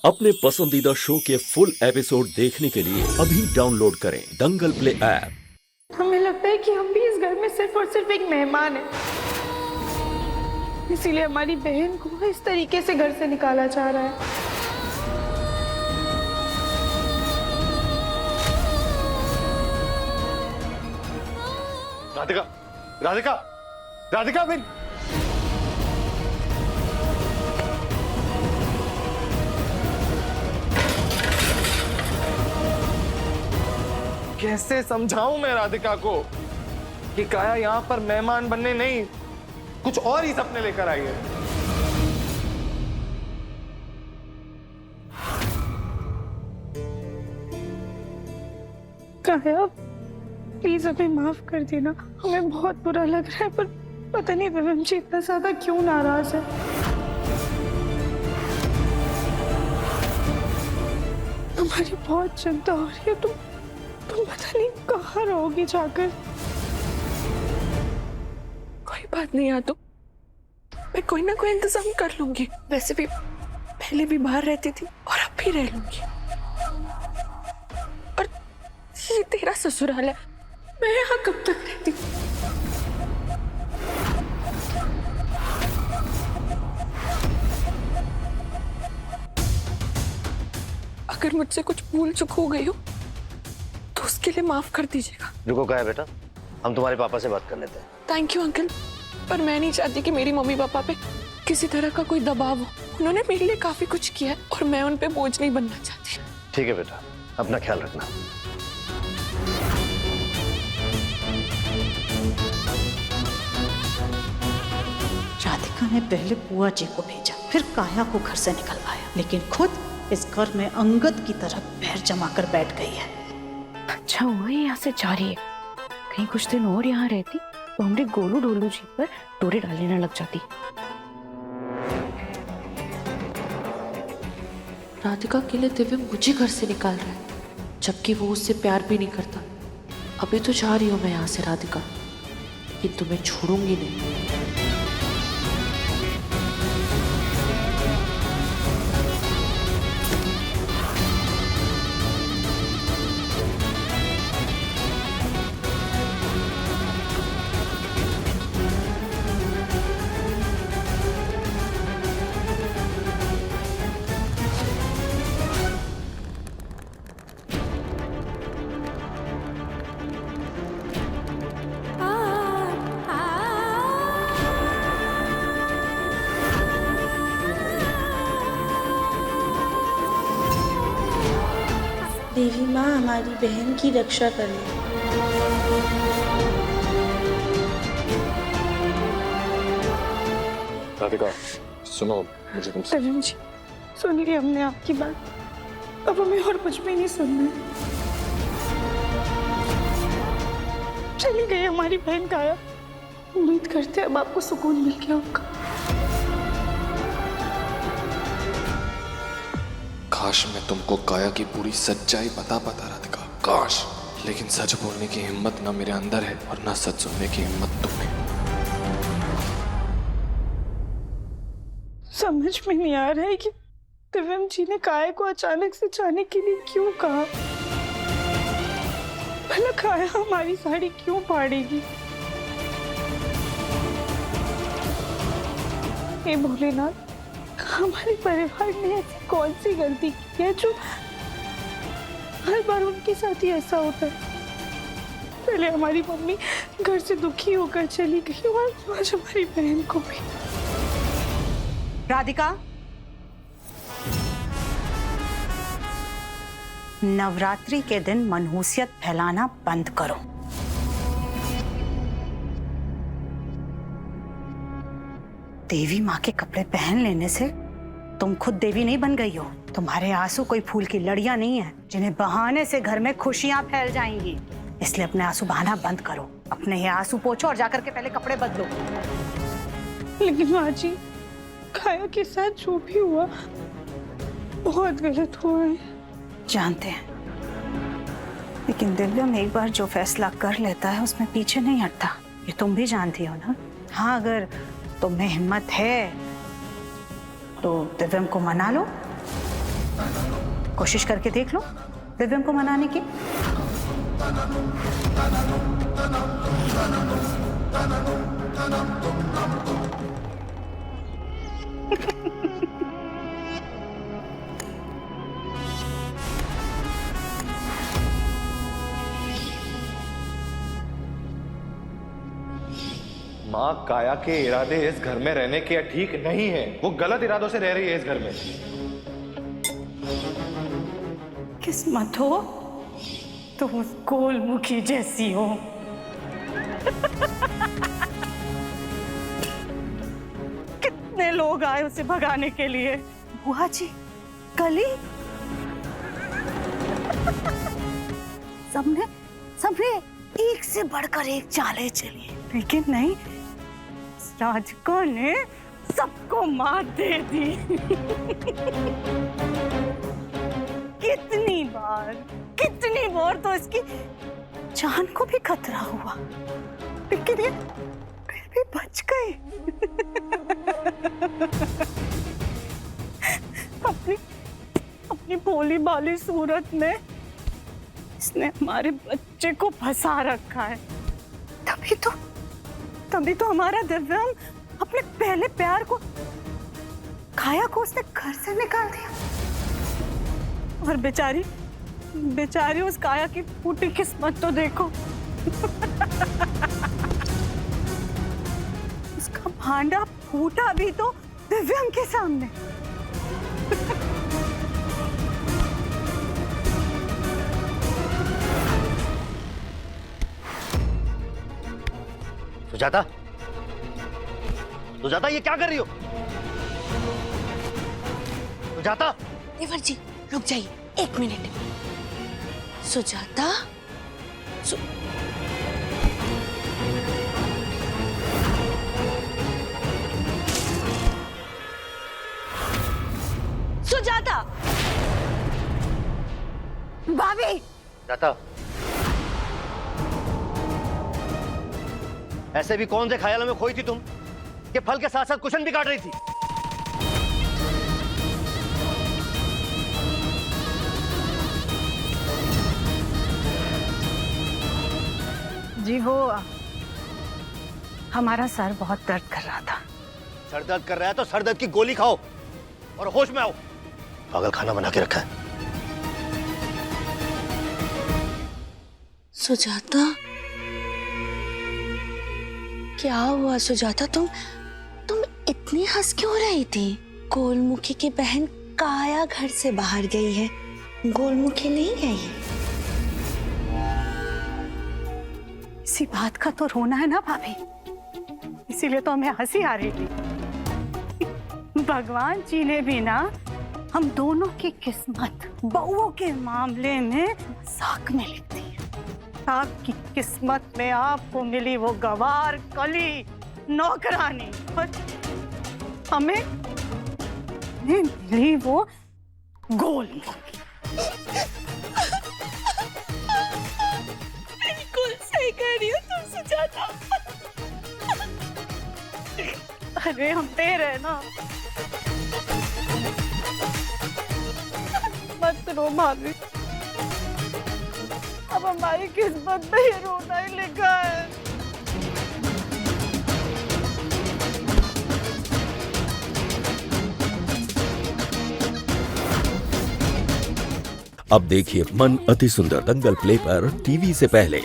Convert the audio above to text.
अपने पसंदीदा शो के फुल एपिसोड देखने के लिए अभी डाउनलोड करें दंगल प्ले ऐप। हमें लगता है कि हम भी इस घर में सिर्फ और सिर्फ एक मेहमान हैं, इसीलिए हमारी बहन को इस तरीके से घर से निकाला जा रहा है। राधिका, राधिका, राधिका मेरी। कैसे समझाऊं मैं राधिका को कि काया यहाँ पर मेहमान बनने नहीं, कुछ और ही सपने लेकर आई है। काया, प्लीज हमें माफ कर देना, हमें बहुत बुरा लग रहा है, पर पता नहीं विवेम जी इतना ज्यादा क्यों नाराज है। हमारी बहुत चिंता हो रही है, तुम पता नहीं कहाँ रहोगी जाकर। कोई बात नहीं, तो मैं कोई ना कोई इंतजाम कर लूंगी। वैसे भी पहले भी बाहर रहती थी और अब भी रह लूंगी। और ये तेरा ससुराल है, मैं यहाँ कब तक रहती? अगर मुझसे कुछ भूल चूक हो गई हो तो उसके लिए माफ कर दीजिएगा। रुको, क्या है बेटा, हम तुम्हारे पापा से बात कर लेते हैं। थैंक यू अंकल, पर मैं नहीं चाहती कि मेरी मम्मी पापा पे किसी तरह का कोई दबाव हो। उन्होंने मेरे लिए काफी कुछ किया है और मैं उन पे बोझ नहीं बनना चाहती। ठीक है बेटा, अपना ख्याल रखना। राधिका ने पहले बुआ जी को भेजा, फिर काया को घर से निकलवाया, लेकिन खुद इस घर में अंगद की तरह पैर जमा कर बैठ गई है। अच्छा हुआ ये यहाँ से जा रही है, कहीं कुछ दिन और यहाँ रहती तो हमने गोलू डोलू जी पर डोरे डालने न लग जाती। राधिका के लिए दिव्य मुझे घर से निकाल रहा है, जबकि वो उससे प्यार भी नहीं करता। अभी तो जा रही हूँ मैं यहाँ से राधिका, लेकिन तुम्हें छोड़ूंगी नहीं। देवी माँ हमारी बहन की रक्षा करना। राधिका सुनो, मुझे तुमसे। विवेम जी, सुन ली हमने आपकी बात, अब हमें और कुछ भी नहीं सुनना है। चली गई हमारी बहन काया, उम्मीद करते हैं अब आपको सुकून मिल गया होगा। काश मैं तुमको काया की पूरी सच्चाई बता पाता राधिका, काश। लेकिन सच बोलने की हिम्मत ना मेरे अंदर है और ना सच सुनने की हिम्मत तुम्हें। समझ में नहीं आ रहा है कि दिव्यम जी ने काया को अचानक से जाने के लिए क्यों कहा। भला काया हमारी साड़ी क्यों फाड़ेगी? हे भोलेनाथ, हमारे परिवार ने ऐसी कौन सी गलती की है जो हर बार उनके साथ ही ऐसा होता है। पहले हमारी मम्मी घर से दुखी होकर चली गई और आज हमारी बहन को भी। राधिका, नवरात्रि के दिन मनहूसियत फैलाना बंद करो। देवी माँ के कपड़े पहन लेने से तुम खुद देवी नहीं बन गई हो। तुम्हारे आंसू कोई फूल की लड़ियां नहीं है जिन्हें बहाने से घर में खुशियां फैल जाएंगी। इसलिए अपने आंसू बहाना बंद करो, अपने ये आंसू पोछो और जाकर के पहले कपड़े बदलो। लेकिन माँ जी, काया के साथ जो भी हुआ बहुत गलत हुआ है। जानते हैं, लेकिन दिव्यम एक बार जो फैसला कर लेता है उसमें पीछे नहीं हटता, ये तुम भी जानती हो ना। हाँ, अगर तुम्हें हिम्मत है तो दिव्यम को मना लो। कोशिश करके देख लो दिव्यम को मनाने की। माँ, काया के इरादे इस घर में रहने के ठीक नहीं है। वो गलत इरादों से रह रही है इस घर में। किस्मत हो तो उस गोलमुखी जैसी हो। कितने लोग आए उसे भगाने के लिए। बुआ जी, कली, सबने एक से बढ़कर एक चालें चली, लेकिन नहीं, राधिका ने सबको मात दे दी। कितनी बार तो इसकी जान को भी खतरा हुआ, लेकिन ये फिर भी बच गई। अपनी भोली भाली सूरत में इसने हमारे बच्चे को फंसा रखा है। तभी तो हमारा दिव्यम अपने पहले प्यार को, काया को उसने घर से निकाल दिया। और बेचारी उस काया की फूटी किस्मत तो देखो। उसका भांडा फूटा भी तो दिव्यम के सामने। सुजाता, ये क्या कर रही हो? सुजाता! देवर जी रुक जाइए 1 मिनट। सुजाता, सुजाता! भाभी! सुजाता, ऐसे भी कौन से ख्यालों में खोई थी तुम कि फल के साथ साथ कुशन भी काट रही थी? जी वो हमारा सर बहुत दर्द कर रहा था। सर दर्द कर रहा है तो सर दर्द की गोली खाओ और होश में आओ। पागल खाना बना के रखा है। सुजाता, क्या हुआ सुजाता? तुम इतनी हंस क्यों रही थी? गोलमुखी की बहन काया घर से बाहर गई है, गोलमुखी नहीं गई है। इसी बात का तो रोना है ना भाभी, इसीलिए तो हमें हंसी आ रही थी। भगवान जी ने भी ना हम दोनों की किस्मत बहुओं के मामले में मजाक में लिख दी। आपकी किस्मत में आपको मिली वो गवार कली नौकरानी, और हमें मिली वो गोलमुखी। बिल्कुल सही कह रही हो तुम सुजाता। अरे हम तेरे ना, मत रो भाभी, अब हमारी किस्मत में ये रोना ही लिखा है। अब देखिए मन अति सुंदर दंगल प्ले पर टीवी से पहले।